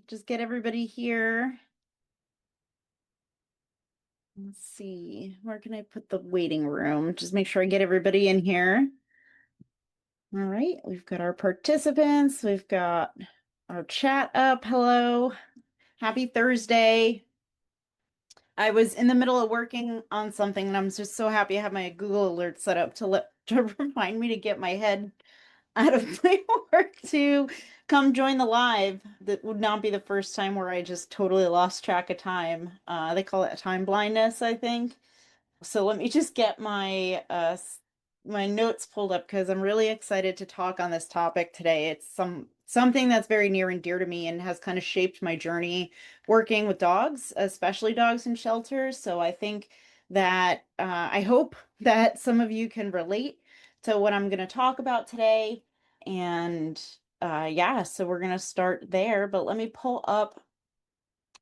Just get everybody here. Let's see, where can I put the waiting room? Just make sure I get everybody in here. All right, we've got our participants, we've got our chat up. Hello, happy Thursday. I was in the middle of working on something and I'm just so happy I have my Google alert set up to remind me to get my head out of my work to come join the live. That would not be the first time where I just totally lost track of time. They call it time blindness, I think. So let me just get my notes pulled up because I'm really excited to talk on this topic today. It's something that's very near and dear to me and has kind of shaped my journey working with dogs, especially dogs in shelters. So I think that I hope that some of you can relate to what I'm going to talk about today. And yeah, so we're going to start there, but let me pull up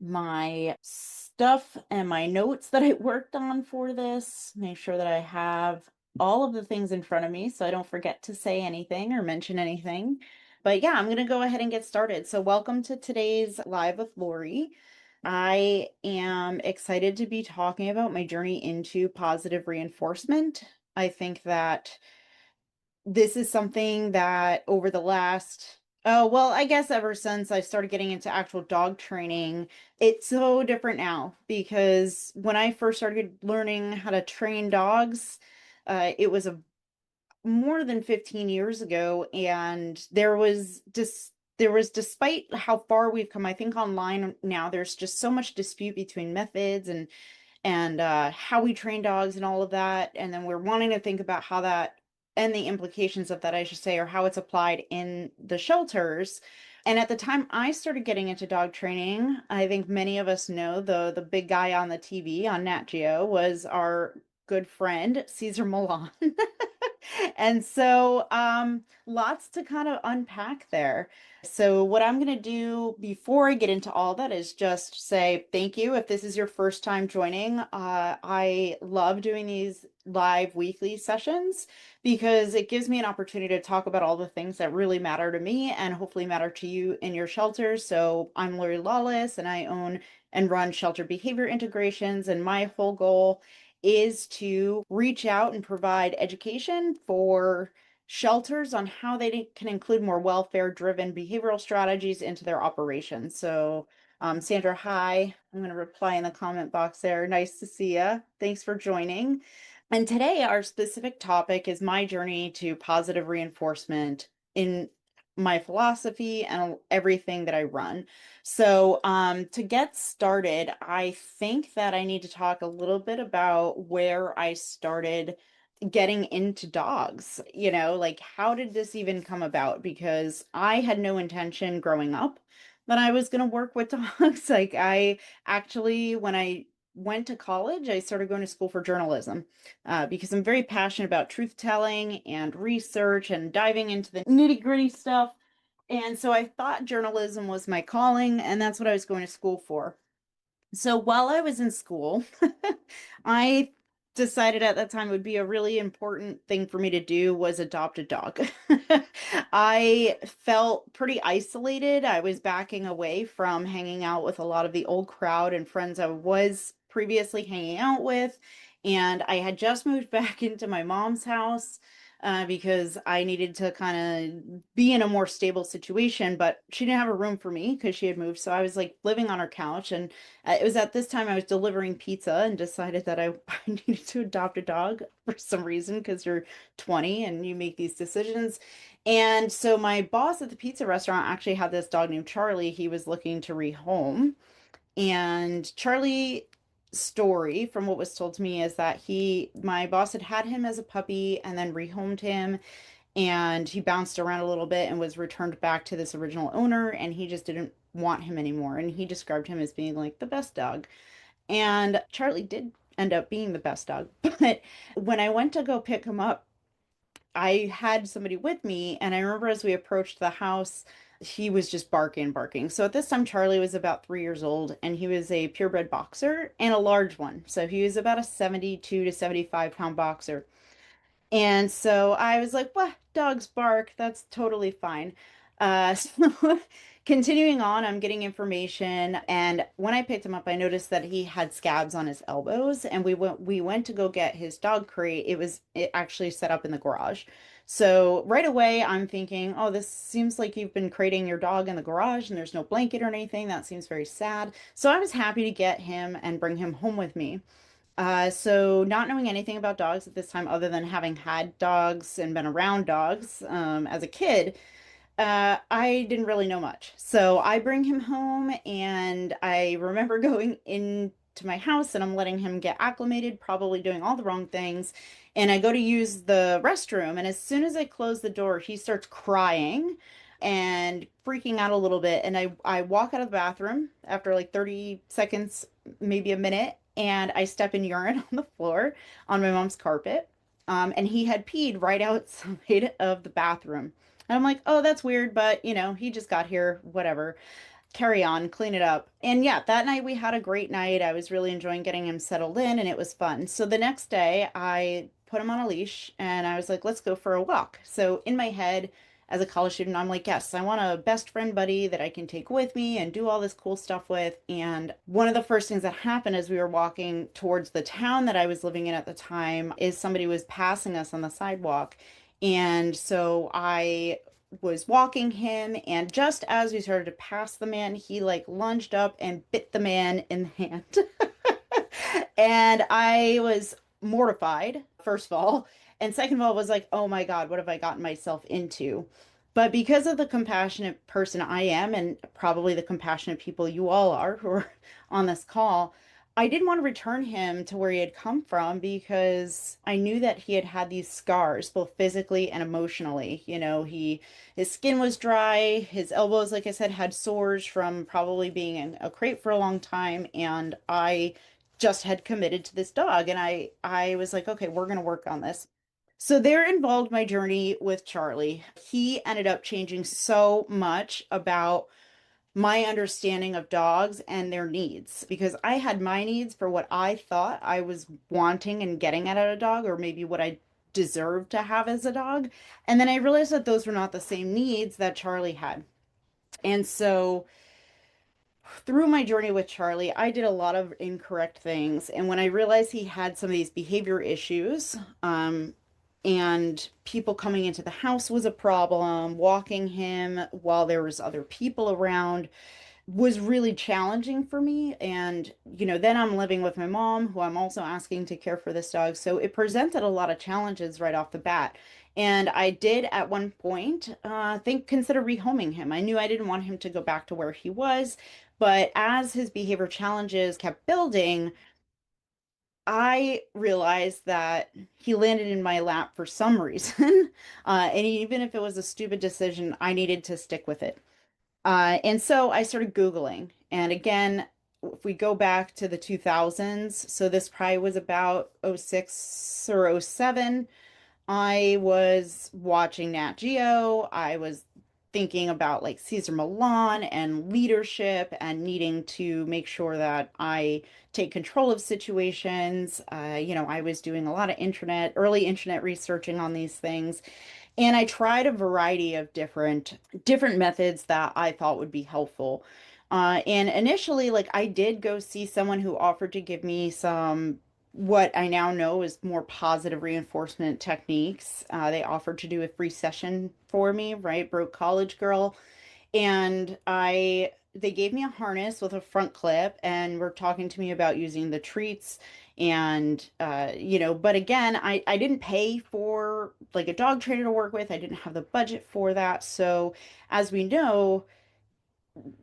my stuff and my notes that I worked on for this. Make sure that I have all of the things in front of me so I don't forget to say anything or mention anything. But yeah, I'm going to go ahead and get started. So, welcome to today's Live with Laurie. I am excited to be talking about my journey into positive reinforcement. I think that this is something that over the last, oh, well, I guess ever since I started getting into actual dog training, it's so different now because when I first started learning how to train dogs, it was a more than 15 years ago, and there was despite how far we've come, I think online now there's just so much dispute between methods and how we train dogs and all of that. And then we're wanting to think about how that and the implications of that, I should say, or how it's applied in the shelters. And at the time I started getting into dog training, I think many of us know the big guy on the TV on Nat Geo was our good friend Caesar Milan. And so lots to kind of unpack there. So, what I'm going to do before I get into all that is just say thank you if this is your first time joining. I love doing these live weekly sessions because it gives me an opportunity to talk about all the things that really matter to me and hopefully matter to you in your shelters. So, I'm Laurie Lawless and I own and run Shelter Behavior Integrations, and my whole goal is to reach out and provide education for shelters on how they can include more welfare-driven behavioral strategies into their operations. So, Sandra, hi. I'm going to reply in the comment box there. Nice to see you. Thanks for joining. And today, our specific topic is my journey to positive reinforcement in my philosophy and everything that I run. So, to get started, I think that I need to talk a little bit about where I started getting into dogs. Like how did this even come about? Because I had no intention growing up that I was going to work with dogs. Like I actually, when I went to college, I started going to school for journalism because I'm very passionate about truth telling and research and diving into the nitty-gritty stuff. And so I thought journalism was my calling, and that's what I was going to school for. So while I was in school, I decided at that time it would be a really important thing for me to do was adopt a dog. I felt pretty isolated. I was backing away from hanging out with a lot of the old crowd and friends I was previously hanging out with. And I had just moved back into my mom's house because I needed to kind of be in a more stable situation, but she didn't have a room for me because she had moved. So I was like living on her couch, and it was at this time I was delivering pizza and decided that I, I needed to adopt a dog for some reason because you're 20 and you make these decisions. And so my boss at the pizza restaurant actually had this dog named Charlie. He was looking to rehome. And Charlie story from what was told to me is that my boss had him as a puppy and then rehomed him, and he bounced around a little bit and was returned back to this original owner, and he just didn't want him anymore, and he described him as being like the best dog. And Charlie did end up being the best dog. But when I went to go pick him up, I had somebody with me, and I remember as we approached the house, he was just barking, barking. So at this time, Charlie was about 3 years old, and he was a purebred boxer and a large one. So he was about a 72 to 75 pound boxer. And so I was like, "What? Dogs bark. That's totally fine." So continuing on, I'm getting information, and when I picked him up, I noticed that he had scabs on his elbows, and we went to go get his dog crate. It actually set up in the garage. So right away, I'm thinking, oh, this seems like you've been crating your dog in the garage, and there's no blanket or anything. That seems very sad. So I was happy to get him and bring him home with me. So not knowing anything about dogs at this time, other than having had dogs and been around dogs as a kid, I didn't really know much. So I bring him home, and I remember going into my house and I'm letting him get acclimated, probably doing all the wrong things. And I go to use the restroom, and as soon as I close the door, he starts crying and freaking out a little bit. And I walk out of the bathroom after like 30 seconds, maybe a minute, and I step in urine on the floor on my mom's carpet. And he had peed right outside of the bathroom. And I'm like, oh, that's weird, but he just got here, whatever. Carry on, clean it up. And yeah, that night we had a great night. I was really enjoying getting him settled in, and it was fun. So the next day I put him on a leash and I was like, let's go for a walk. So in my head, as a college student, I'm like, yes, I want a best friend buddy that I can take with me and do all this cool stuff with. And one of the first things that happened as we were walking towards the town that I was living in at the time is somebody was passing us on the sidewalk. And so I was walking him, and just as we started to pass the man, he like lunged up and bit the man in the hand. And I was mortified, first of all. And second of all, was like, oh my God, what have I gotten myself into? But because of the compassionate person I am, and probably the compassionate people you all are who are on this call, I didn't want to return him to where he had come from because I knew that he had had these scars, both physically and emotionally. His skin was dry, his elbows, like I said, had sores from probably being in a crate for a long time, and I just had committed to this dog, and I was like, okay, we're going to work on this. So there involved my journey with Charlie. He ended up changing so much about my understanding of dogs and their needs, because I had my needs for what I thought I was wanting and getting at a dog, or maybe what I deserved to have as a dog. And then I realized that those were not the same needs that Charlie had. And so through my journey with Charlie, I did a lot of incorrect things. And when I realized he had some of these behavior issues, and people coming into the house was a problem, walking him while there was other people around was really challenging for me. And, then I'm living with my mom, who I'm also asking to care for this dog. So it presented a lot of challenges right off the bat. And I did at one point consider rehoming him. I knew I didn't want him to go back to where he was, but as his behavior challenges kept building, I realized that he landed in my lap for some reason. And even if it was a stupid decision, I needed to stick with it. And so I started Googling. And again, if we go back to the 2000s, so this probably was about '06 or '07, I was watching Nat Geo. I was thinking about like Cesar Millan and leadership and needing to make sure that I take control of situations. I was doing a lot of early internet researching on these things. And I tried a variety of different methods that I thought would be helpful. And initially, like I did go see someone who offered to give me some what I now know is more positive reinforcement techniques. They offered to do a free session for me, right? Broke college girl. And they gave me a harness with a front clip and were talking to me about using the treats. And but again, I didn't pay for like a dog trainer to work with. I didn't have the budget for that. So as we know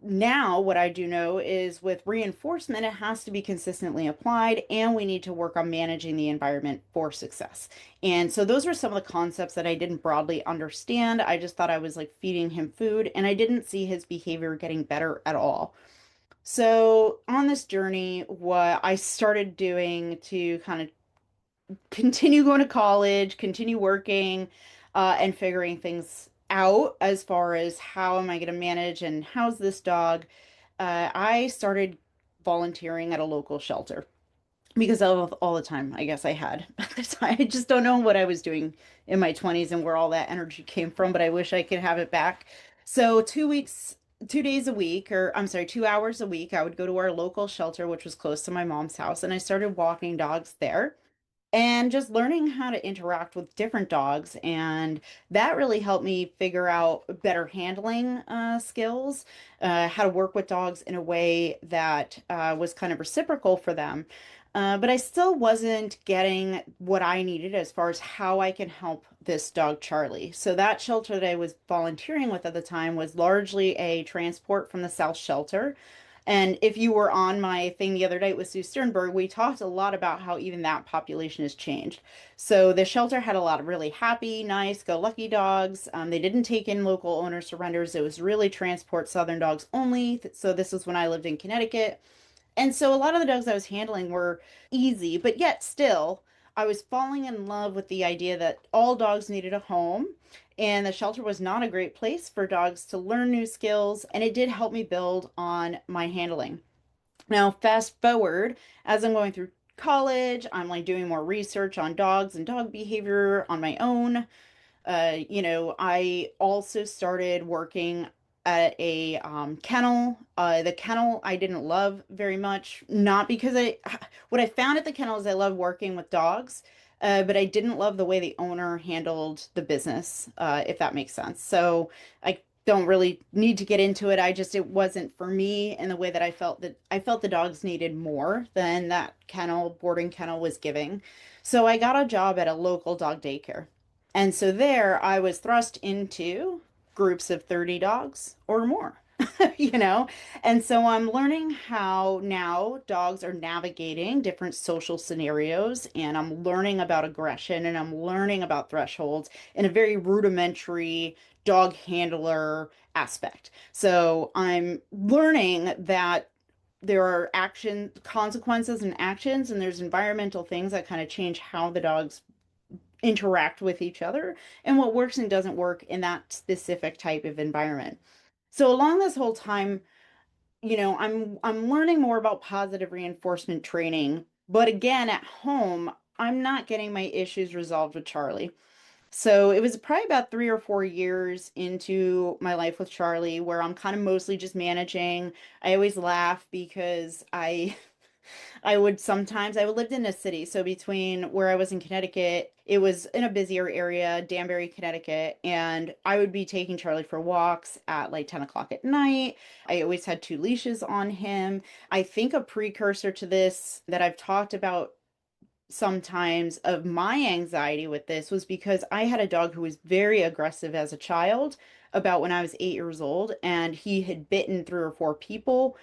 now, what I do know is with reinforcement, it has to be consistently applied, and we need to work on managing the environment for success. And so those are some of the concepts that I didn't broadly understand. I just thought I was like feeding him food, and I didn't see his behavior getting better at all. So on this journey, what I started doing to kind of continue going to college, continue working, and figuring things out as far as how am I going to manage and house this dog. I started volunteering at a local shelter because of all the time I guess I had at the time. I just don't know what I was doing in my 20s and where all that energy came from, but I wish I could have it back. So 2 weeks, 2 days a week, or I'm sorry, 2 hours a week, I would go to our local shelter, which was close to my mom's house, and I started walking dogs there and just learning how to interact with different dogs. And that really helped me figure out better handling skills, how to work with dogs in a way that was kind of reciprocal for them. But I still wasn't getting what I needed as far as how I can help this dog, Charlie. So that shelter that I was volunteering with at the time was largely a transport from the South Shelter. And if you were on my thing the other night with Sue Sternberg, we talked a lot about how even that population has changed. So the shelter had a lot of really happy, nice, go-lucky dogs. They didn't take in local owner surrenders. It was really transport Southern dogs only. So this was when I lived in Connecticut. And so a lot of the dogs I was handling were easy, but yet still, I was falling in love with the idea that all dogs needed a home. And the shelter was not a great place for dogs to learn new skills, and it did help me build on my handling. Now, fast forward, as I'm going through college, I'm like doing more research on dogs and dog behavior on my own. I also started working at a kennel. The kennel I didn't love very much, not because what I found at the kennel is I love working with dogs, but I didn't love the way the owner handled the business, if that makes sense. So I don't really need to get into it. It wasn't for me in the way that I felt the dogs needed more than that boarding kennel was giving. So I got a job at a local dog daycare. And so there I was thrust into groups of 30 dogs or more, you know? And so I'm learning how now dogs are navigating different social scenarios, and I'm learning about aggression, and I'm learning about thresholds in a very rudimentary dog handler aspect. So I'm learning that there are consequences and actions, and there's environmental things that kind of change how the dogs interact with each other and what works and doesn't work in that specific type of environment. So along this whole time, I'm learning more about positive reinforcement training, but again, at home, I'm not getting my issues resolved with Charlie. So it was probably about 3 or 4 years into my life with Charlie where I'm kind of mostly just managing. I always laugh because I lived in a city. So between where I was in Connecticut, it was in a busier area, Danbury, Connecticut, and I would be taking Charlie for walks at like 10 o'clock at night. I always had two leashes on him. I think a precursor to this that I've talked about sometimes of my anxiety with this was because I had a dog who was very aggressive as a child about when I was 8 years old, and he had bitten 3 or 4 people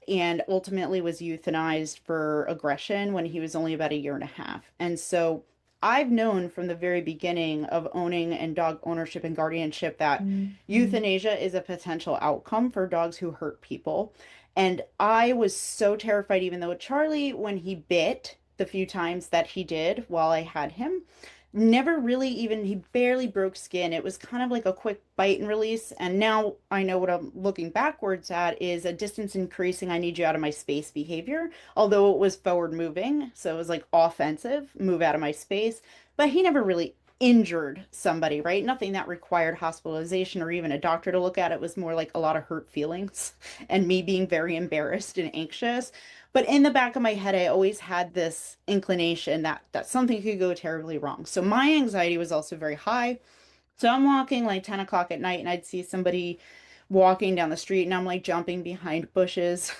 and ultimately was euthanized for aggression when he was only about a year and a half. And so I've known from the very beginning of owning and dog ownership and guardianship that euthanasia is a potential outcome for dogs who hurt people. And I was so terrified, even though Charlie, when he bit the few times that he did while I had him, never really even, he barely broke skin. It was kind of like a quick bite and release. And now I know what I'm looking backwards at is a distance increasing, I need you out of my space behavior, although it was forward moving. So it was like offensive, move out of my space. But he never really injured somebody, right? Nothing that required hospitalization or even a doctor to look at. It was more like a lot of hurt feelings and me being very embarrassed and anxious. But in the back of my head, I always had this inclination that something could go terribly wrong. So my anxiety was also very high. So I'm walking like 10 o'clock at night and I'd see somebody walking down the street and I'm like jumping behind bushes,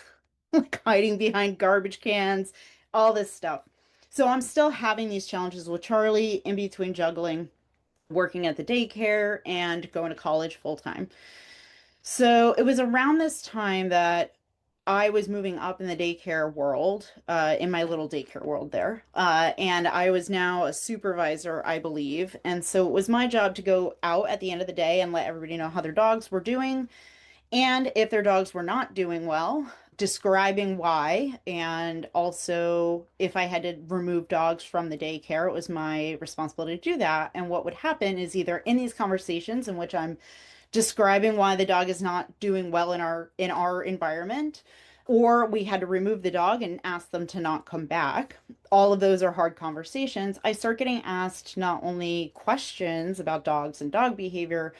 like hiding behind garbage cans, all this stuff. So I'm still having these challenges with Charlie in between juggling, working at the daycare and going to college full time. So it was around this time that I was moving up in the daycare world, in my little daycare world there. And I was now a supervisor, I believe. And so it was my job to go out at the end of the day and let everybody know how their dogs were doing. And if their dogs were not doing well, describing why. And also, if I had to remove dogs from the daycare, it was my responsibility to do that. And what would happen is either in these conversations in which I'm describing why the dog is not doing well in our environment, or we had to remove the dog and ask them to not come back. All of those are hard conversations. I start getting asked not only questions about dogs and dog behavior,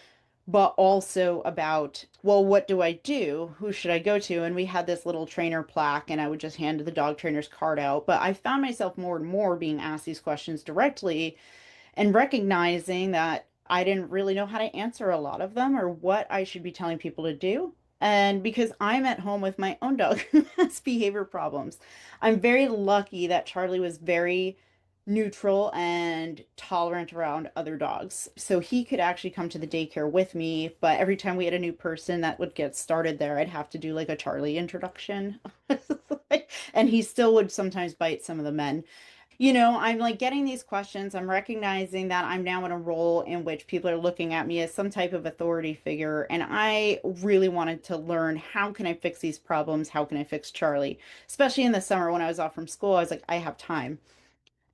but also about, well, what do I do? Who should I go to? And we had this little trainer plaque, and I would just hand the dog trainer's card out. But I found myself more and more being asked these questions directly and recognizing that I didn't really know how to answer a lot of them or what I should be telling people to do. And because I'm at home with my own dog who has behavior problems, I'm very lucky that Charlie was very neutral and tolerant around other dogs. So he could actually come to the daycare with me, but every time we had a new person that would get started there, I'd have to do like a Charlie introduction. And he still would sometimes bite some of the men. I'm like getting these questions. I'm recognizing that I'm now in a role in which people are looking at me as some type of authority figure. And I really wanted to learn, how can I fix these problems? How can I fix Charlie? Especially in the summer when I was off from school, I was like, I have time.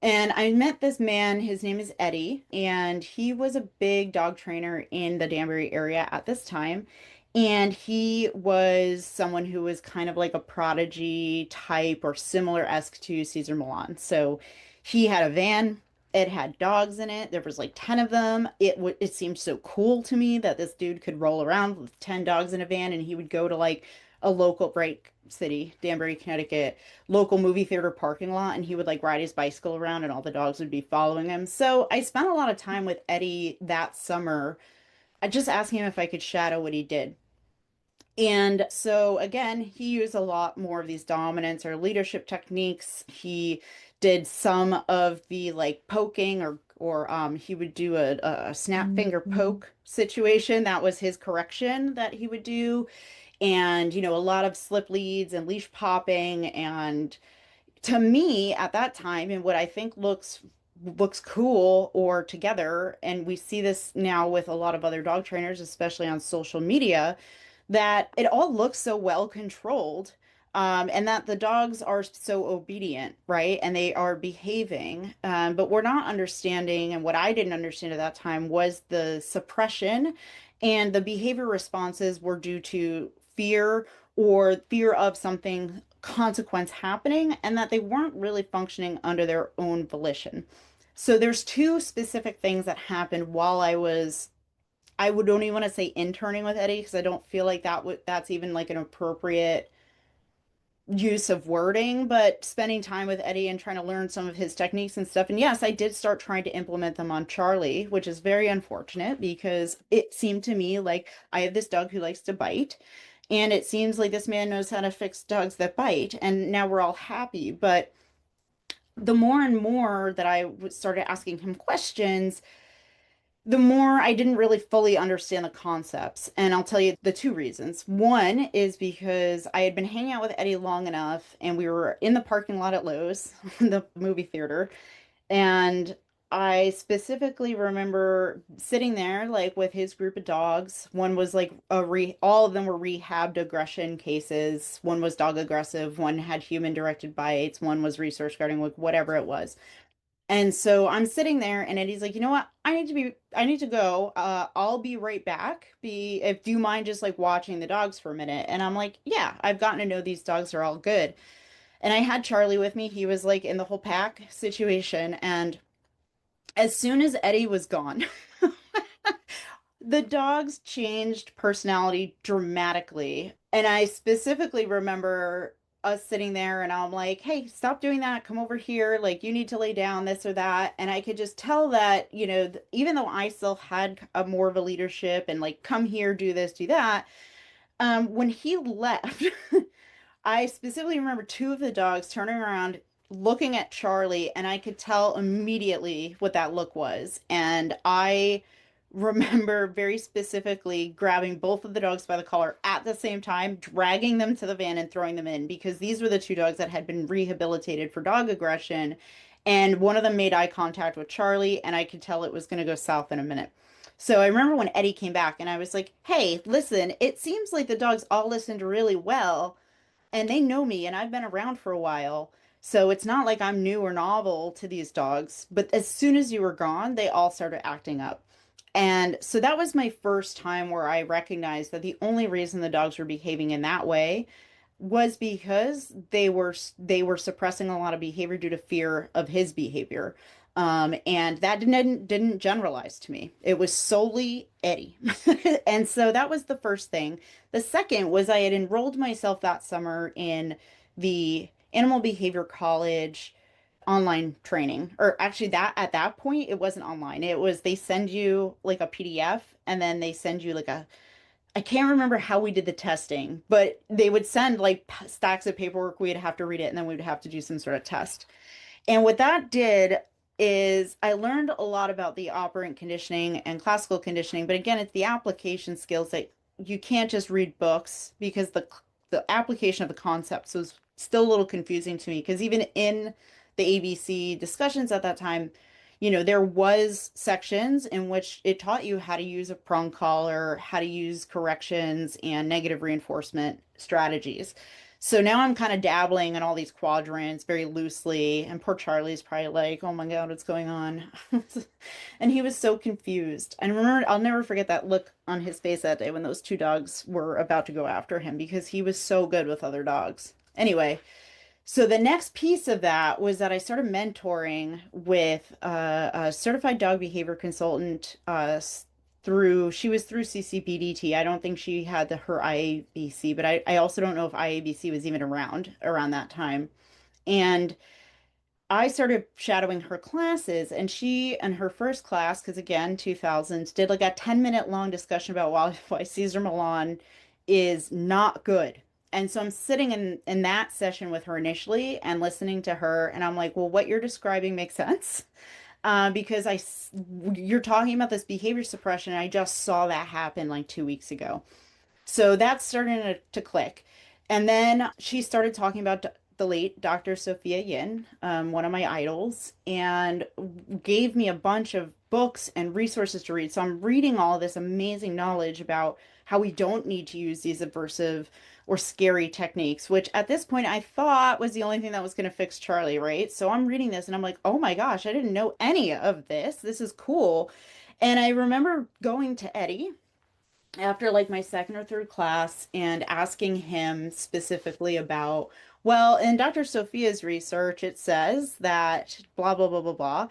And I met this man, his name is Eddie, and he was a big dog trainer in the Danbury area at this time. And he was someone who was kind of like a prodigy type or similar-esque to Caesar Milan. So he had a van, it had dogs in it. There was like 10 of them. It seemed so cool to me that this dude could roll around with 10 dogs in a van, and he would go to like a local break city, Danbury, Connecticut, local movie theater parking lot, and he would like ride his bicycle around and all the dogs would be following him. So I spent a lot of time with Eddie that summer. I just asking him if I could shadow what he did. And so again, he used a lot more of these dominance or leadership techniques. He did some of the like poking or he would do a snap finger poke situation. That was his correction that he would do. And a lot of slip leads and leash popping. And to me at that time, and what I think looks cool or together, and we see this now with a lot of other dog trainers, especially on social media, that it all looks so well controlled, and that the dogs are so obedient, right? And they are behaving. But we're not understanding, and what I didn't understand at that time was the suppression and the behavior responses were due to fear or fear of something consequence happening, and that they weren't really functioning under their own volition. So there's two specific things that happened while I would don't even want to say interning with Eddie because I don't feel like that's even like an appropriate use of wording, but spending time with Eddie and trying to learn some of his techniques and stuff. And yes, I did start trying to implement them on Charlie, which is very unfortunate because it seemed to me like I have this dog who likes to bite. And it seems like this man knows how to fix dogs that bite, and now we're all happy. But the more and more that started asking him questions, the more I didn't really fully understand the concepts. And I'll tell you the two reasons. One is because I had been hanging out with Eddie long enough, and we were in the parking lot at Lowe's, the movie theater. And I specifically remember sitting there like with his group of dogs. One was like all of them were rehabbed aggression cases. One was dog aggressive, one had human directed bites, one was resource guarding, like whatever it was. And so I'm sitting there and Eddie's like, you know what? I need to go. I'll be right back. If do you mind just like watching the dogs for a minute? And I'm like, yeah, I've gotten to know these dogs are all good. And I had Charlie with me. He was like in the whole pack situation. And as soon as Eddie was gone, the dogs changed personality dramatically. And I specifically remember us sitting there and I'm like, hey, stop doing that. Come over here. Like, you need to lay down this or that. And I could just tell that, even though I still had a more of a leadership and like, come here, do this, do that. When he left, I specifically remember two of the dogs turning around, looking at Charlie, and I could tell immediately what that look was. And I remember very specifically grabbing both of the dogs by the collar at the same time, dragging them to the van and throwing them in because these were the two dogs that had been rehabilitated for dog aggression. And one of them made eye contact with Charlie, and I could tell it was going to go south in a minute. So I remember when Eddie came back, and I was like, hey, listen, it seems like the dogs all listened really well and they know me and I've been around for a while. So it's not like I'm new or novel to these dogs. But as soon as you were gone, they all started acting up. And so that was my first time where I recognized that the only reason the dogs were behaving in that way was because they were suppressing a lot of behavior due to fear of his behavior. And that didn't generalize to me. It was solely Eddie. And so that was the first thing. The second was I had enrolled myself that summer in the animal behavior college online training. Or actually that at that point it wasn't online. It was they send you like a PDF and then they send you like a I can't remember how we did the testing, but they would send like stacks of paperwork. We'd have to read it and then we would have to do some sort of test. And what that did is I learned a lot about the operant conditioning and classical conditioning, but again, it's the application skills that you can't just read books because the application of the concepts was still a little confusing to me because even in the ABC discussions at that time, there was sections in which it taught you how to use a prong collar, how to use corrections and negative reinforcement strategies. So now I'm kind of dabbling in all these quadrants very loosely, and poor Charlie's probably like, "Oh my God, what's going on?" And he was so confused. And remember, I'll never forget that look on his face that day when those two dogs were about to go after him because he was so good with other dogs. Anyway, so the next piece of that was that I started mentoring with a certified dog behavior consultant she was through CCPDT. I don't think she had her IABC, but I also don't know if IABC was even around that time. And I started shadowing her classes, and she and her first class, because again, 2000s, did like a 10-minute long discussion about why Caesar Milan is not good. And so I'm sitting in that session with her initially and listening to her, and I'm like, well, what you're describing makes sense. Because you're talking about this behavior suppression. I just saw that happen like 2 weeks ago. So that's starting to click. And then she started talking about the late Dr. Sophia Yin, one of my idols, and gave me a bunch of books and resources to read. So I'm reading all this amazing knowledge about how we don't need to use these aversive or scary techniques, which at this point I thought was the only thing that was going to fix Charlie, right? So I'm reading this and I'm like, oh my gosh, I didn't know any of this. This is cool. And I remember going to Eddie after like my second or third class and asking him specifically about, well, in Dr. Sophia's research, it says that blah, blah, blah, blah, blah.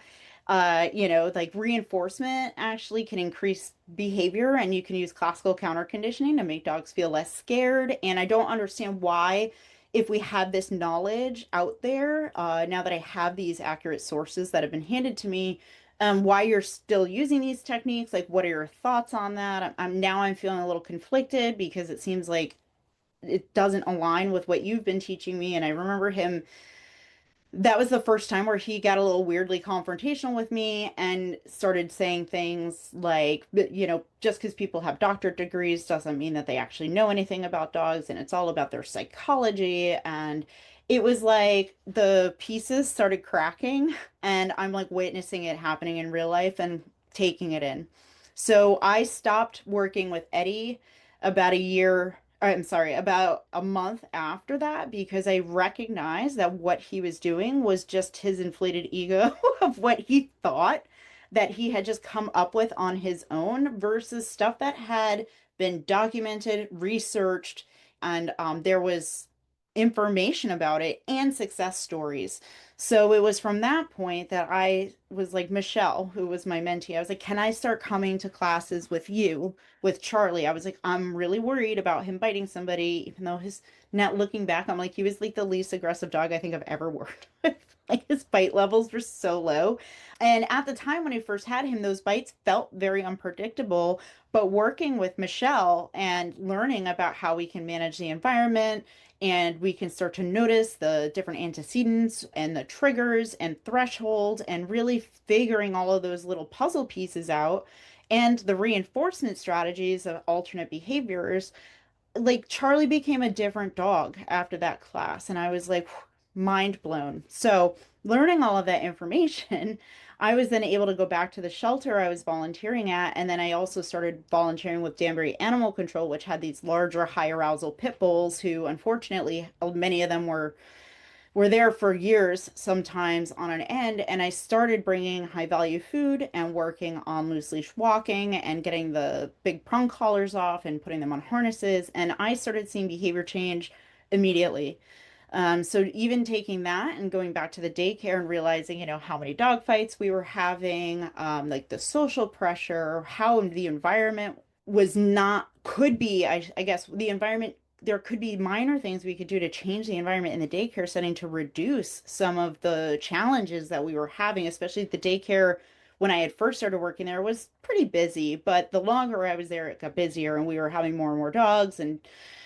Like reinforcement actually can increase behavior and you can use classical counter conditioning to make dogs feel less scared. And I don't understand why, if we have this knowledge out there, now that I have these accurate sources that have been handed to me, why you're still using these techniques. Like, what are your thoughts on that? I'm feeling a little conflicted because it seems like it doesn't align with what you've been teaching me. And I remember him that was the first time where he got a little weirdly confrontational with me and started saying things like, just because people have doctorate degrees doesn't mean that they actually know anything about dogs, and it's all about their psychology. And it was like the pieces started cracking, and I'm like witnessing it happening in real life and taking it in. So I stopped working with Eddie about a year I'm sorry, about a month after that because I recognized that what he was doing was just his inflated ego of what he thought that he had just come up with on his own versus stuff that had been documented, researched, and there was information about it and success stories. So it was from that point that I was like, Michelle, who was my mentee, I was like, can I start coming to classes with you? With Charlie. I was like, I'm really worried about him biting somebody, even though his not looking back, I'm like, he was like the least aggressive dog I think I've ever worked with. Like his bite levels were so low. And at the time when I first had him, those bites felt very unpredictable. But working with Michelle and learning about how we can manage the environment and we can start to notice the different antecedents and the triggers and thresholds and really figuring all of those little puzzle pieces out and the reinforcement strategies of alternate behaviors, like Charlie became a different dog after that class. And I was like, mind blown. So, learning all of that information, I was then able to go back to the shelter I was volunteering at. And then I also started volunteering with Danbury Animal Control, which had these larger, high arousal pit bulls who, unfortunately, many of them were there for years, sometimes on an end. And I started bringing high value food and working on loose leash walking and getting the big prong collars off and putting them on harnesses. And I started seeing behavior change immediately. So even taking that and going back to the daycare and realizing, how many dog fights we were having, like the social pressure, how the environment was not, could be, I guess, the environment, there could be minor things we could do to change the environment in the daycare setting to reduce some of the challenges that we were having, especially the daycare when I had first started working there was pretty busy, but the longer I was there, it got busier and we were having more and more dogs. And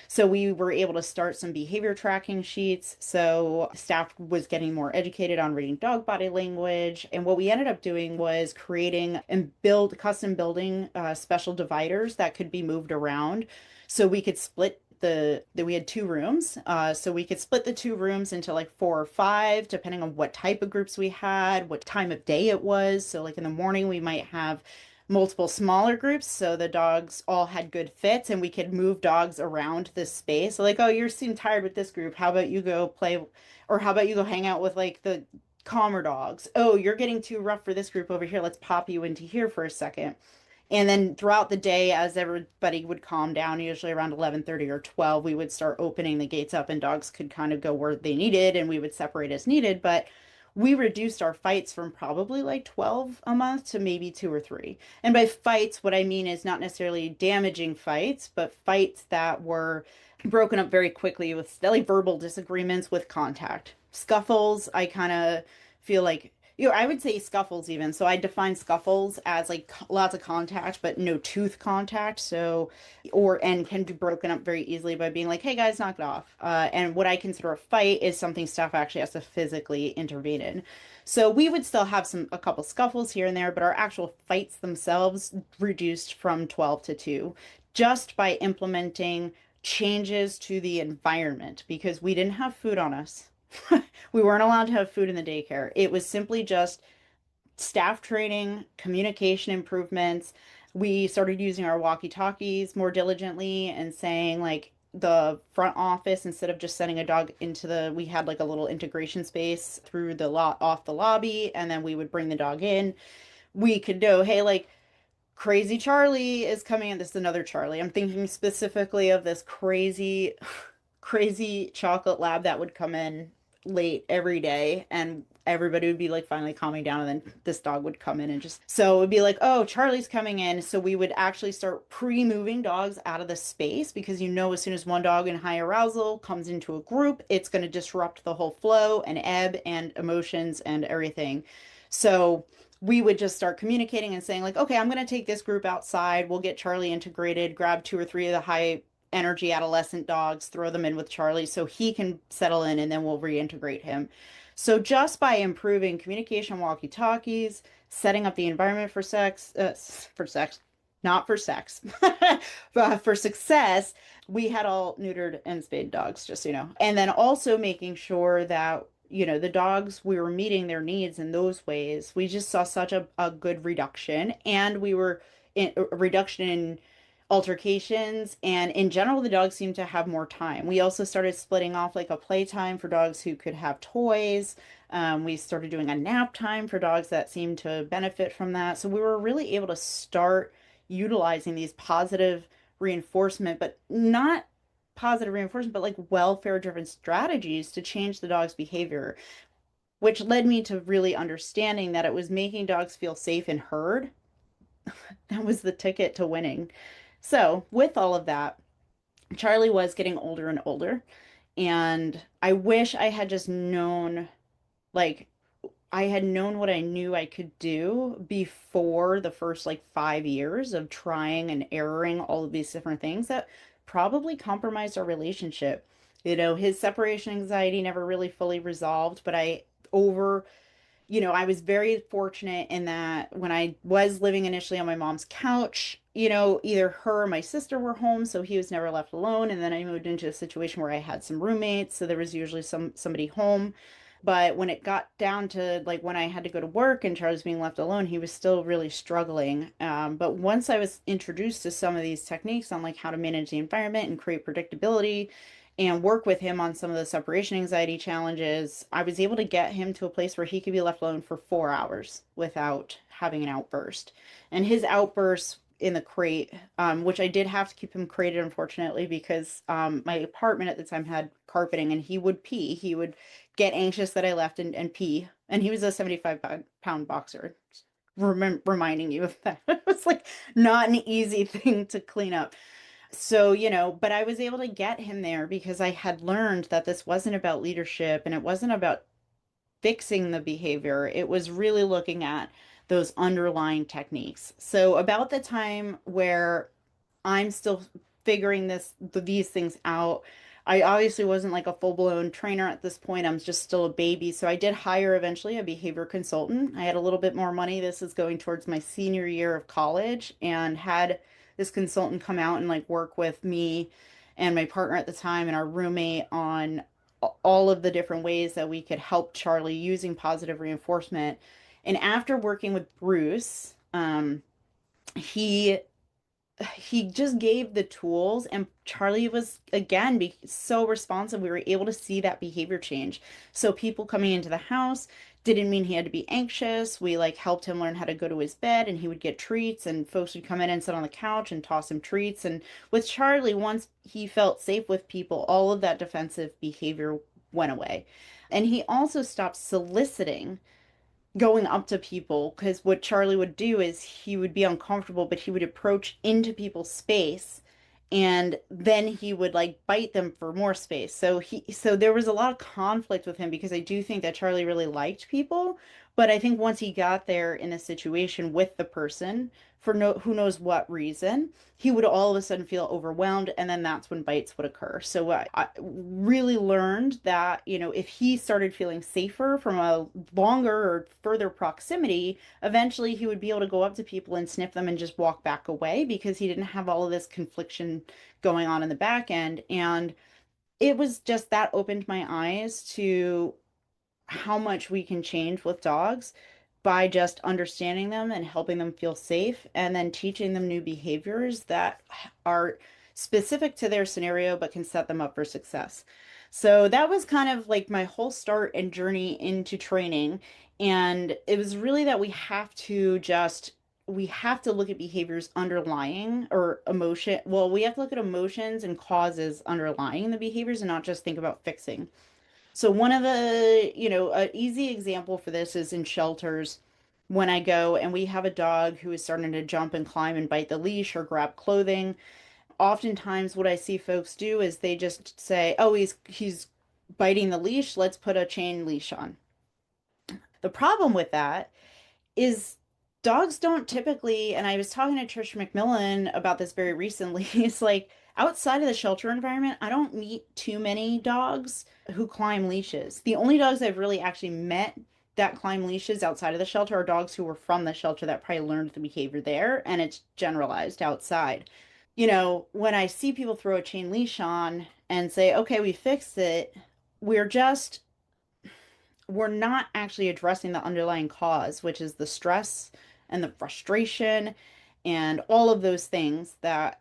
so we were able to start some behavior tracking sheets. So staff was getting more educated on reading dog body language. And what we ended up doing was creating and custom building special dividers that could be moved around. So we could split we had two rooms. So we could split the two rooms into like four or five, depending on what type of groups we had, what time of day it was. So like in the morning, we might have multiple smaller groups so the dogs all had good fits and we could move dogs around this space. So like, oh, you seem tired with this group. How about you go play or how about you go hang out with like the calmer dogs? Oh, you're getting too rough for this group over here. Let's pop you into here for a second. And then throughout the day, as everybody would calm down, usually around 11:30 or 12, we would start opening the gates up and dogs could kind of go where they needed and we would separate as needed. But we reduced our fights from probably like 12 a month to maybe two or three. And by fights, what I mean is not necessarily damaging fights, but fights that were broken up very quickly with like verbal disagreements with contact. Scuffles, I kind of feel like I would say scuffles even. So I define scuffles as like lots of contact, but no tooth contact. So, and can be broken up very easily by being like, hey guys, knock it off. And what I consider a fight is something staff actually has to physically intervene in. So we would still have a couple scuffles here and there, but our actual fights themselves reduced from 12 to 2 just by implementing changes to the environment because we didn't have food on us. We weren't allowed to have food in the daycare. It was simply just staff training, communication improvements. We started using our walkie-talkies more diligently and saying like the front office instead of just sending a dog into we had like a little integration space through the lot off the lobby and then we would bring the dog in. We could know, hey, like crazy Charlie is coming in. This is another Charlie. I'm thinking specifically of this crazy chocolate lab that would come in late every day and everybody would be like finally calming down and then this dog would come in and just so it would be like, oh, Charlie's coming in. So we would actually start pre-moving dogs out of the space because as soon as one dog in high arousal comes into a group, it's going to disrupt the whole flow and ebb and emotions and everything. So we would just start communicating and saying like, okay, I'm going to take this group outside. We'll get Charlie integrated, grab two or three of the high energy adolescent dogs, throw them in with Charlie so he can settle in and then we'll reintegrate him. So just by improving communication walkie-talkies, setting up the environment for sex, not for sex, but for success, we had all neutered and spayed dogs, just so you know. And then also making sure that the dogs, we were meeting their needs in those ways. We just saw such a good reduction, and we were in a reduction in altercations. And in general, the dogs seemed to have more time. We also started splitting off like a playtime for dogs who could have toys. We started doing a nap time for dogs that seemed to benefit from that. So we were really able to start utilizing these positive reinforcement, but not positive reinforcement, but like welfare driven strategies to change the dog's behavior, which led me to really understanding that it was making dogs feel safe and heard. That was the ticket to winning. So, with all of that, Charlie was getting older and older. And I wish I had just known, like, I had known what I knew I could do before the first like 5 years of trying and erroring all of these different things that probably compromised our relationship. His separation anxiety never really fully resolved, but over I was very fortunate in that when I was living initially on my mom's couch, either her or my sister were home, so he was never left alone. And then I moved into a situation where I had some roommates, so there was usually somebody home. But when it got down to like when I had to go to work and Charles being left alone, he was still really struggling. But once I was introduced to some of these techniques on like how to manage the environment and create predictability and work with him on some of the separation anxiety challenges, I was able to get him to a place where he could be left alone for 4 hours without having an outburst. And his outbursts in the crate, which I did have to keep him crated, unfortunately, because my apartment at the time had carpeting and he would pee. He would get anxious that I left and pee. And he was a 75 pound boxer. Reminding you of that. It was like not an easy thing to clean up. So, but I was able to get him there because I had learned that this wasn't about leadership and it wasn't about fixing the behavior. It was really looking at those underlying techniques. So about the time where I'm still figuring these things out. I obviously wasn't like a full-blown trainer at this point. I'm just still a baby. So I did hire eventually a behavior consultant. I had a little bit more money. This is going towards my senior year of college and had this consultant come out and like work with me and my partner at the time and our roommate on all of the different ways that we could help Charlie using positive reinforcement. And after working with Bruce, he he just gave the tools and Charlie was again so responsive. We were able to see that behavior change. So people coming into the house didn't mean he had to be anxious. We like helped him learn how to go to his bed and he would get treats and folks would come in and sit on the couch and toss him treats. And with Charlie, once he felt safe with people, all of that defensive behavior went away. And he also stopped soliciting going up to people because what Charlie would do is he would be uncomfortable, but he would approach into people's space and then he would like bite them for more space. So there was a lot of conflict with him because I do think that Charlie really liked people, but I think once he got there in a situation with the person for no who knows what reason, he would all of a sudden feel overwhelmed and then that's when bites would occur. So I really learned that, if he started feeling safer from a longer or further proximity, eventually he would be able to go up to people and sniff them and just walk back away because he didn't have all of this confliction going on in the back end. And it was just that opened my eyes to how much we can change with dogs by just understanding them and helping them feel safe and then teaching them new behaviors that are specific to their scenario but can set them up for success. So that was kind of like my whole start and journey into training. And it was really that we have to look at behaviors underlying or emotion. Well, we have to look at emotions and causes underlying the behaviors and not just think about fixing. So one of the, an easy example for this is in shelters when I go and we have a dog who is starting to jump and climb and bite the leash or grab clothing. Oftentimes what I see folks do is they just say, "Oh, he's biting the leash, let's put a chain leash on." The problem with that is dogs don't typically, and I was talking to Trish McMillan about this very recently. It's like outside of the shelter environment, I don't meet too many dogs who climb leashes. The only dogs I've really actually met that climb leashes outside of the shelter are dogs who were from the shelter that probably learned the behavior there, and it's generalized outside. When I see people throw a chain leash on and say, "Okay, we fixed it," we're just we're not actually addressing the underlying cause, which is the stress and the frustration and all of those things that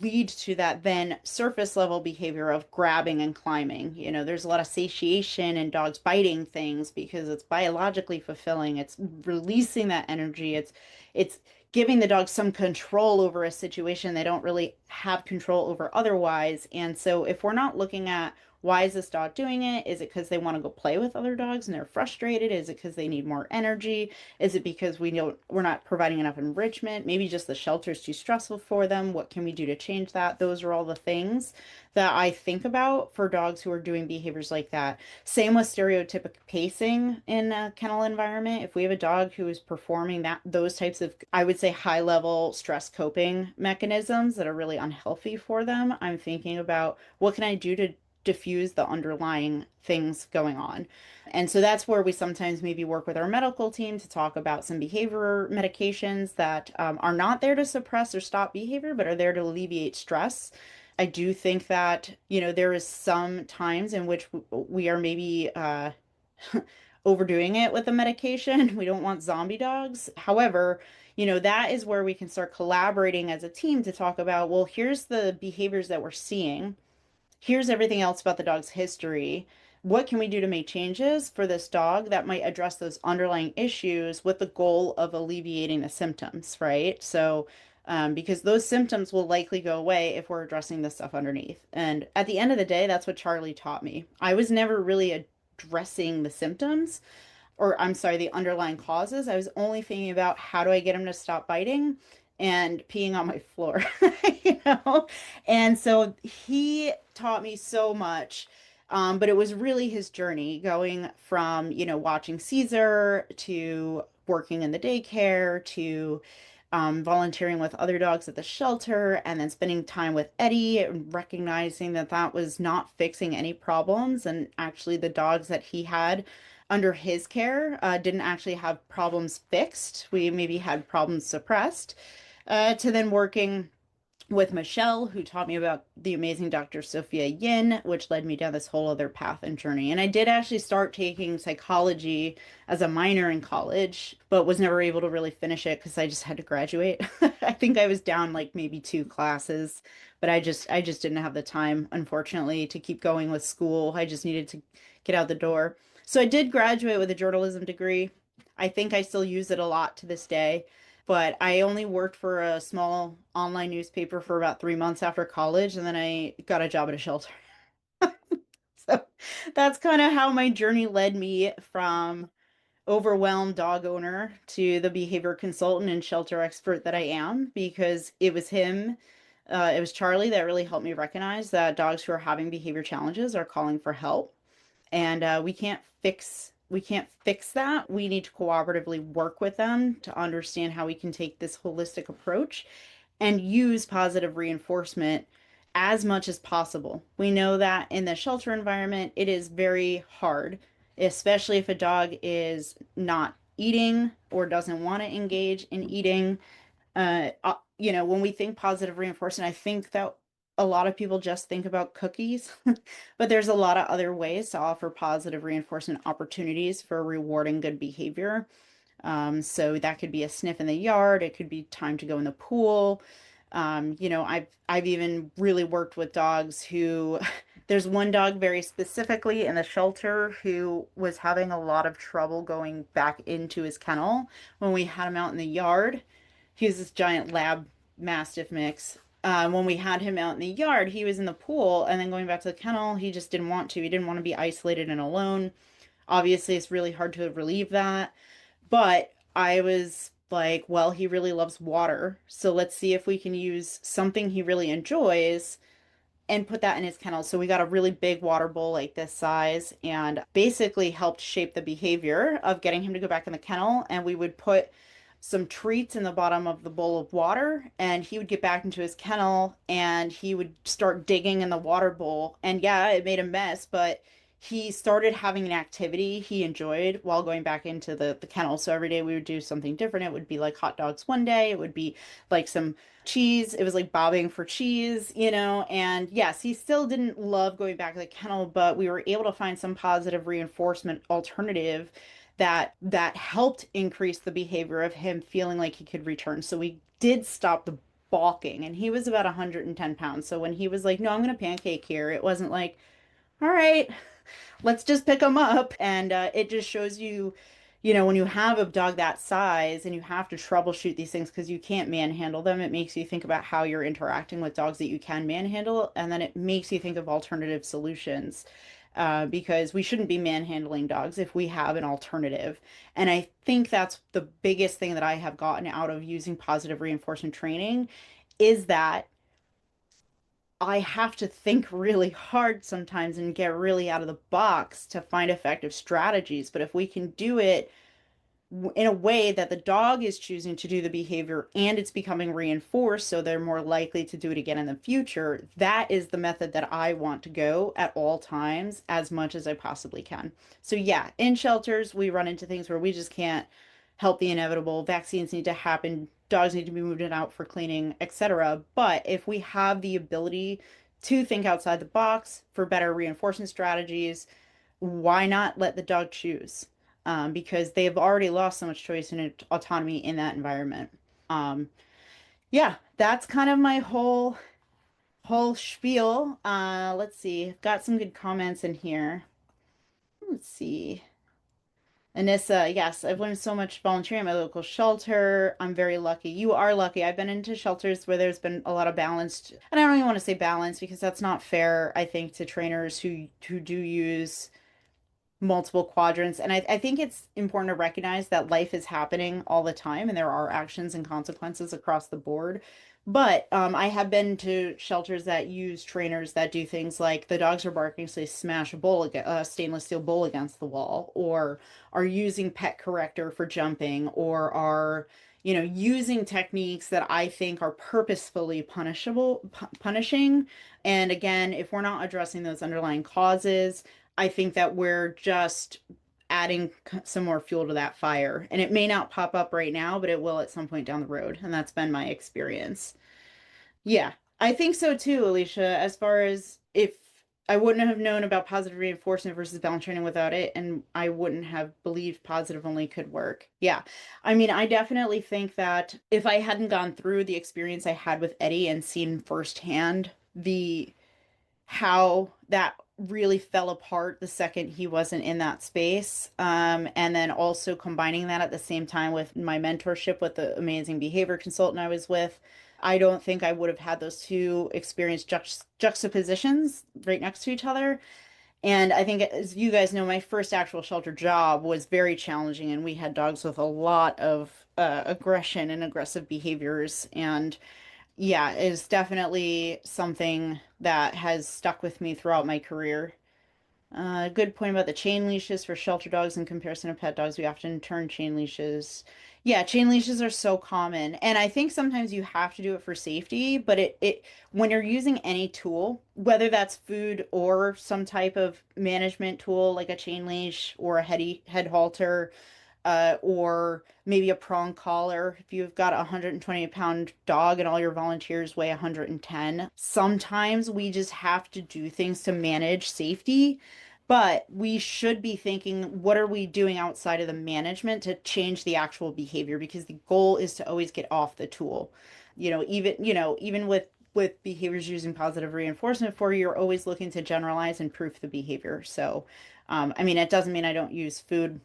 lead to that then surface level behavior of grabbing and climbing. There's a lot of satiation in dogs biting things because it's biologically fulfilling. It's releasing that energy. It's giving the dog some control over a situation they don't really have control over otherwise. And so if we're not looking at why is this dog doing it? Is it because they want to go play with other dogs and they're frustrated? Is it because they need more energy? Is it because we're not providing enough enrichment? Maybe just the shelter's too stressful for them. What can we do to change that? Those are all the things that I think about for dogs who are doing behaviors like that. Same with stereotypic pacing in a kennel environment. If we have a dog who is performing those types of, I would say, high level stress coping mechanisms that are really unhealthy for them, I'm thinking about what can I do to diffuse the underlying things going on. And so that's where we sometimes maybe work with our medical team to talk about some behavior medications that are not there to suppress or stop behavior, but are there to alleviate stress. I do think that, there is some times in which we are maybe overdoing it with the medication. We don't want zombie dogs. However, that is where we can start collaborating as a team to talk about, well, here's the behaviors that we're seeing. Here's everything else about the dog's history. What can we do to make changes for this dog that might address those underlying issues with the goal of alleviating the symptoms, right? So because those symptoms will likely go away if we're addressing the stuff underneath. And at the end of the day, that's what Charlie taught me. I was never really addressing the symptoms, or I'm sorry, the underlying causes. I was only thinking about how do I get him to stop biting and peeing on my floor, you know? And so he taught me so much. But it was really his journey going from, watching Caesar to working in the daycare to volunteering with other dogs at the shelter and then spending time with Eddie and recognizing that that was not fixing any problems. And actually, the dogs that he had under his care didn't actually have problems fixed. We maybe had problems suppressed. To then working with Michelle, who taught me about the amazing Dr. Sophia Yin, which led me down this whole other path and journey. And I did actually start taking psychology as a minor in college, but was never able to really finish it because I just had to graduate. I think I was down like maybe two classes, but I just didn't have the time, unfortunately, to keep going with school. I just needed to get out the door. So I did graduate with a journalism degree. I think I still use it a lot to this day, but I only worked for a small online newspaper for about 3 months after college, and then I got a job at a shelter. So that's kind of how my journey led me from overwhelmed dog owner to the behavior consultant and shelter expert that I am, because it was Charlie that really helped me recognize that dogs who are having behavior challenges are calling for help. And we can't fix that. We need to cooperatively work with them to understand how we can take this holistic approach and use positive reinforcement as much as possible. We know that in the shelter environment, it is very hard, especially if a dog is not eating or doesn't want to engage in eating. When we think positive reinforcement, I think that a lot of people just think about cookies, but there's a lot of other ways to offer positive reinforcement opportunities for rewarding good behavior. So that could be a sniff in the yard. It could be time to go in the pool. I've even really worked with dogs who, there's one dog very specifically in the shelter who was having a lot of trouble going back into his kennel when we had him out in the yard. He was this giant lab mastiff mix. When we had him out in the yard, he was in the pool, and then going back to the kennel, he just didn't want to. He didn't want to be isolated and alone. Obviously, it's really hard to relieve that. But I was like, well, he really loves water. So let's see if we can use something he really enjoys and put that in his kennel. So we got a really big water bowl like this size and basically helped shape the behavior of getting him to go back in the kennel. And we would put some treats in the bottom of the bowl of water, and he would get back into his kennel and he would start digging in the water bowl. And yeah, it made a mess, but he started having an activity he enjoyed while going back into the kennel. So every day we would do something different. It would be like hot dogs one day, it would be like some cheese. It was like bobbing for cheese, and yes, he still didn't love going back to the kennel, but we were able to find some positive reinforcement alternative that helped increase the behavior of him feeling like he could return. So we did stop the balking, and he was about 110 pounds. So when he was like, no, I'm going to pancake here, it wasn't like, all right, let's just pick them up. And it just shows you, when you have a dog that size and you have to troubleshoot these things because you can't manhandle them, it makes you think about how you're interacting with dogs that you can manhandle. And then it makes you think of alternative solutions. Because we shouldn't be manhandling dogs if we have an alternative. And I think that's the biggest thing that I have gotten out of using positive reinforcement training is that I have to think really hard sometimes and get really out of the box to find effective strategies. But if we can do it in a way that the dog is choosing to do the behavior and it's becoming reinforced, so they're more likely to do it again in the future, that is the method that I want to go at all times as much as I possibly can. So, yeah, in shelters, we run into things where we just can't help the inevitable. Vaccines need to happen, dogs need to be moved out for cleaning, etc. But if we have the ability to think outside the box for better reinforcement strategies, why not let the dog choose? Because they've already lost so much choice and autonomy in that environment. Um, yeah, that's kind of my whole spiel. Let's see. Got some good comments in here. Let's see. Anissa, yes, I've learned so much volunteering at my local shelter. I'm very lucky. You are lucky. I've been into shelters where there's been a lot of balanced, and I don't even want to say balance because that's not fair, I think, to trainers who do use multiple quadrants. And I think it's important to recognize that life is happening all the time and there are actions and consequences across the board. But I have been to shelters that use trainers that do things like the dogs are barking, so they smash a stainless steel bowl against the wall, or are using pet corrector for jumping, or are, using techniques that I think are purposefully punishing. And again, if we're not addressing those underlying causes, I think that we're just adding some more fuel to that fire. And it may not pop up right now, but it will at some point down the road. And that's been my experience. Yeah, I think so too, Alicia. As far as if I wouldn't have known about positive reinforcement versus balance training without it, and I wouldn't have believed positive only could work. Yeah. I mean, I definitely think that if I hadn't gone through the experience I had with Eddie and seen firsthand the how that really fell apart the second he wasn't in that space. And then also combining that at the same time with my mentorship with the amazing behavior consultant I was with, I don't think I would have had those two experience juxtapositions right next to each other. And I think, as you guys know, my first actual shelter job was very challenging, and we had dogs with a lot of aggression and aggressive behaviors. And yeah, is definitely something that has stuck with me throughout my career. Good point about the chain leashes for shelter dogs in comparison to pet dogs. We often turn chain leashes. Yeah, chain leashes are so common. And I think sometimes you have to do it for safety, but when you're using any tool, whether that's food or some type of management tool like a chain leash or a head halter, or maybe a prong collar. If you've got a 120-pound dog and all your volunteers weigh 110, sometimes we just have to do things to manage safety. But we should be thinking, what are we doing outside of the management to change the actual behavior? Because the goal is to always get off the tool. Even with behaviors using positive reinforcement for you, you're always looking to generalize and proof the behavior. So, I mean, it doesn't mean I don't use food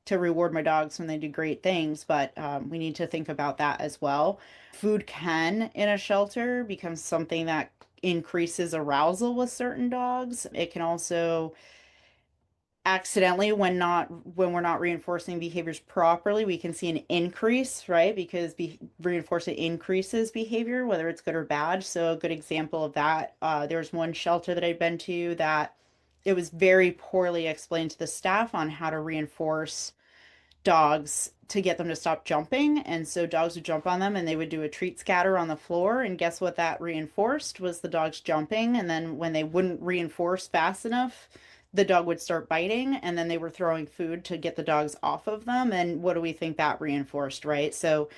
to reward my dogs when they do great things, but we need to think about that as well. Food can, in a shelter, become something that increases arousal with certain dogs. It can also accidentally, when we're not reinforcing behaviors properly, we can see an increase, right? Because reinforcing increases behavior, whether it's good or bad. So a good example of that, there's one shelter that I've been to that it was very poorly explained to the staff on how to reinforce dogs to get them to stop jumping. And so dogs would jump on them and they would do a treat scatter on the floor. And guess what that reinforced was the dogs jumping. And then when they wouldn't reinforce fast enough, the dog would start biting. And then they were throwing food to get the dogs off of them. And what do we think that reinforced, right? So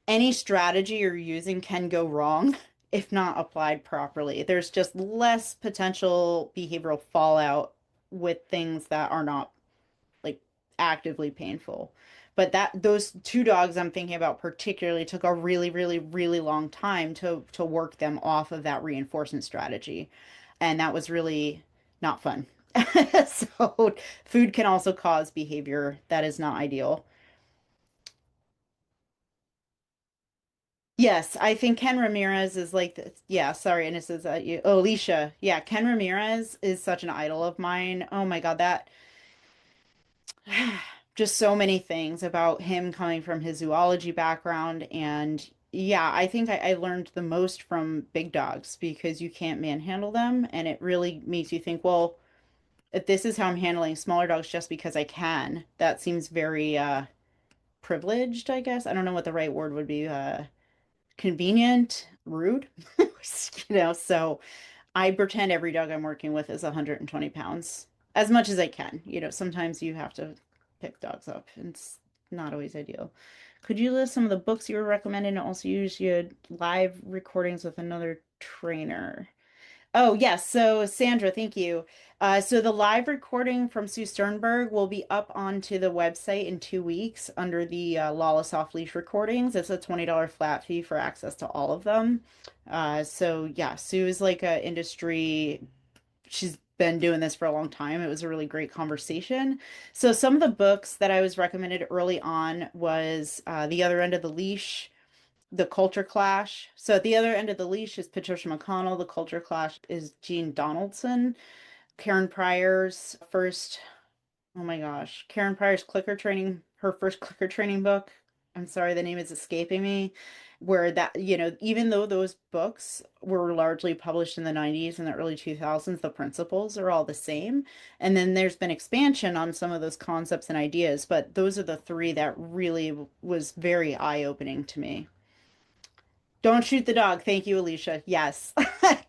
any strategy you're using can go wrong if not applied properly. There's just less potential behavioral fallout with things that are not like actively painful. But that those two dogs I'm thinking about particularly took a really, really, really long time to work them off of that reinforcement strategy. And that was really not fun. So food can also cause behavior that is not ideal. Yes, I think Ken Ramirez is like yeah, sorry, and this is you. Oh, Alicia. Yeah, Ken Ramirez is such an idol of mine. Oh my God, that just so many things about him coming from his zoology background. And yeah, I think I learned the most from big dogs because you can't manhandle them. And it really makes you think, well, if this is how I'm handling smaller dogs just because I can, that seems very privileged, I guess. I don't know what the right word would be. Convenient, rude, so I pretend every dog I'm working with is 120 pounds as much as I can. Sometimes you have to pick dogs up, and it's not always ideal. Could you list some of the books you were recommending and also use your live recordings with another trainer? Oh, yes. So, Sandra, thank you. So, the live recording from Sue Sternberg will be up onto the website in 2 weeks under the Lawless Off Leash recordings. It's a $20 flat fee for access to all of them. So, yeah, Sue is like a industry. she's been doing this for a long time. It was a really great conversation. So some of the books that I was recommended early on was The Other End of the Leash, The Culture Clash. So at the other end of the leash is Patricia McConnell. The Culture Clash is Jean Donaldson. Karen Pryor's first, oh my gosh, Karen Pryor's clicker training, her first clicker training book. I'm sorry, the name is escaping me. Where that, even though those books were largely published in the 90s and the early 2000s, the principles are all the same. And then there's been expansion on some of those concepts and ideas, but those are the three that really was very eye-opening to me. Don't shoot the dog. Thank you, Alicia. Yes.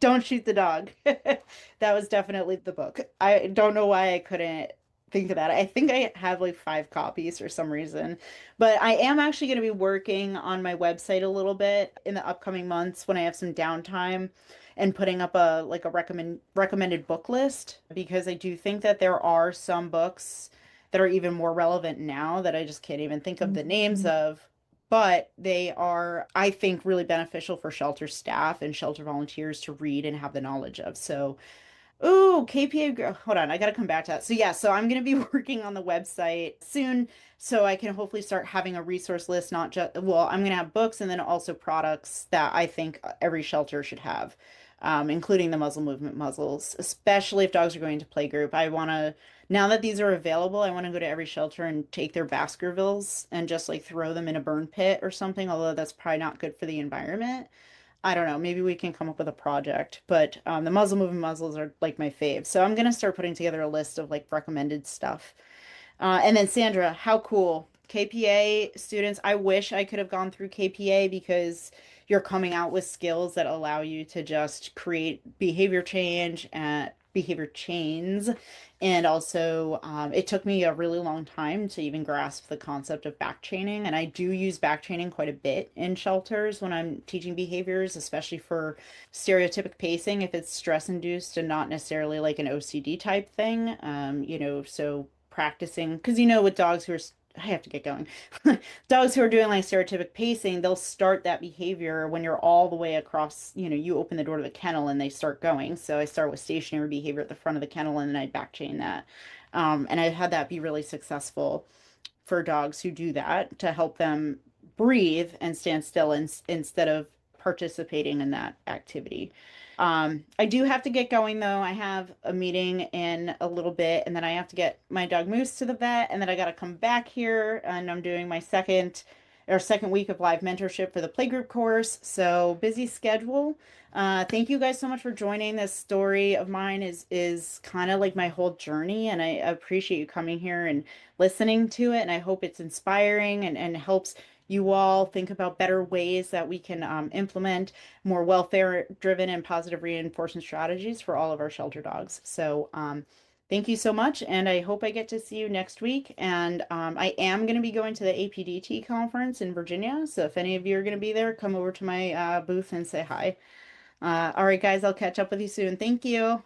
Don't shoot the dog. That was definitely the book. I don't know why I couldn't think of that. I think I have like 5 copies for some reason. But I am actually going to be working on my website a little bit in the upcoming months when I have some downtime and putting up a like a recommended book list because I do think that there are some books that are even more relevant now that I just can't even think of the names of, but they are, I think, really beneficial for shelter staff and shelter volunteers to read and have the knowledge of. So, ooh, hold on, I got to come back to that. So, yeah, so I'm going to be working on the website soon so I can hopefully start having a resource list, not just, well, I'm going to have books and then also products that I think every shelter should have, including the muzzle movement muzzles, especially if dogs are going to playgroup. I want to, now that these are available, I want to go to every shelter and take their Baskervilles and just like throw them in a burn pit or something, although that's probably not good for the environment. I don't know. Maybe we can come up with a project, but the muzzle moving muzzles are like my fave. So I'm gonna start putting together a list of like recommended stuff. And then Sandra, how cool. KPA students, I wish I could have gone through KPA because you're coming out with skills that allow you to just create behavior change and behavior chains. And also, it took me a really long time to even grasp the concept of back chaining. And I do use back chaining quite a bit in shelters when I'm teaching behaviors, especially for stereotypic pacing, if it's stress induced and not necessarily like an OCD type thing. So practicing, because with dogs who are, I have to get going. Dogs who are doing like stereotypic pacing, they'll start that behavior when you're all the way across, you open the door to the kennel and they start going. So I start with stationary behavior at the front of the kennel and then I back chain that. And I've had that be really successful for dogs who do that to help them breathe and stand still instead of participating in that activity. I do have to get going though. I have a meeting in a little bit, and then I have to get my dog Moose to the vet, and then I got to come back here, and I'm doing my second week of live mentorship for the playgroup course. So busy schedule. Thank you guys so much for joining. This story of mine is kind of like my whole journey, and I appreciate you coming here and listening to it, and I hope it's inspiring and helps you all think about better ways that we can implement more welfare driven and positive reinforcement strategies for all of our shelter dogs. So, thank you so much. And I hope I get to see you next week. And I am going to be going to the APDT conference in Virginia. So, if any of you are going to be there, come over to my booth and say hi. All right, guys, I'll catch up with you soon. Thank you.